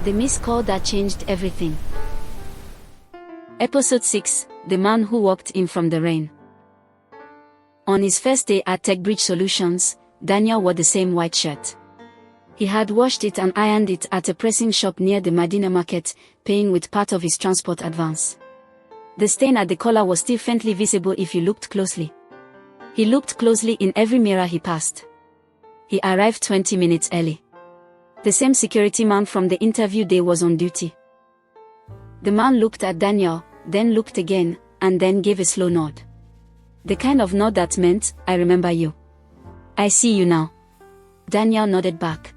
The missed call that changed everything. Episode 6: The Man Who Walked In From the Rain. On his first day at TechBridge Solutions, Daniel wore the same white shirt. He had washed it and ironed it at a pressing shop near the Medina Market, paying with part of his transport advance. The stain at the collar was still faintly visible if you looked closely. He looked closely in every mirror he passed. He arrived 20 minutes early. The same security man from the interview day was on duty. The man looked at Daniel, then looked again, and then gave a slow nod. The kind of nod that meant, "I remember you. I see you now." Daniel nodded back.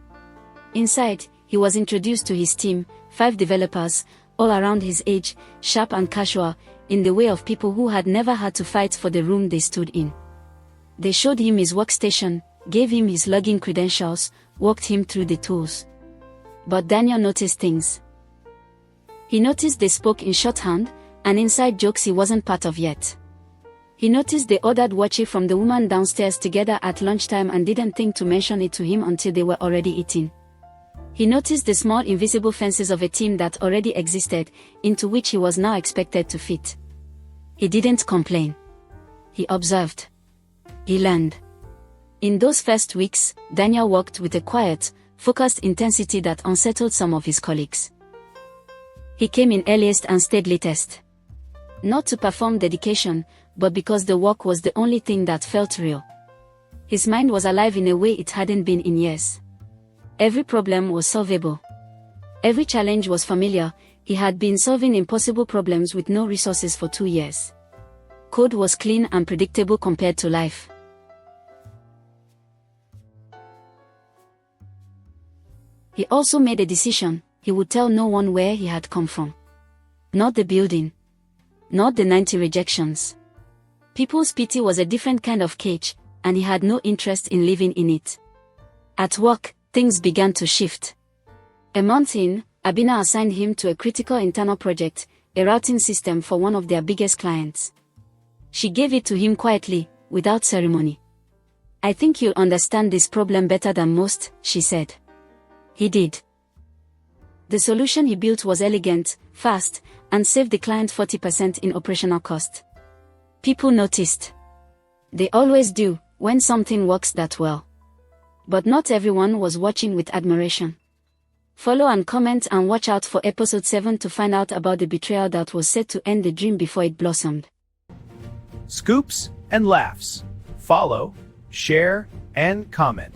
Inside, he was introduced to his team, 5 developers, all around his age, sharp and casual, in the way of people who had never had to fight for the room they stood in. They showed him his workstation, gave him his login credentials, walked him through the tools. But Daniel noticed things. He noticed they spoke in shorthand, and inside jokes he wasn't part of yet. He noticed they ordered wachi from the woman downstairs together at lunchtime and didn't think to mention it to him until they were already eating. He noticed the small invisible fences of a team that already existed, into which he was now expected to fit. He didn't complain. He observed. He learned. In those first weeks, Daniel worked with a quiet, focused intensity that unsettled some of his colleagues. He came in earliest and stayed latest. Not to perform dedication, but because the work was the only thing that felt real. His mind was alive in a way it hadn't been in years. Every problem was solvable. Every challenge was familiar. He had been solving impossible problems with no resources for 2 years. Code was clean and predictable compared to life. He also made a decision: he would tell no one where he had come from. Not the building. Not the 90 rejections. People's pity was a different kind of cage, and he had no interest in living in it. At work, things began to shift. A month in, Abina assigned him to a critical internal project, a routing system for one of their biggest clients. She gave it to him quietly, without ceremony. "I think you'll understand this problem better than most," she said. He did. The solution he built was elegant, fast, and saved the client 40% in operational cost. People noticed. They always do, when something works that well. But not everyone was watching with admiration. Follow and comment and watch out for episode 7 to find out about the betrayal that was set to end the dream before it blossomed. Scoops and laughs. Follow, share, and comment.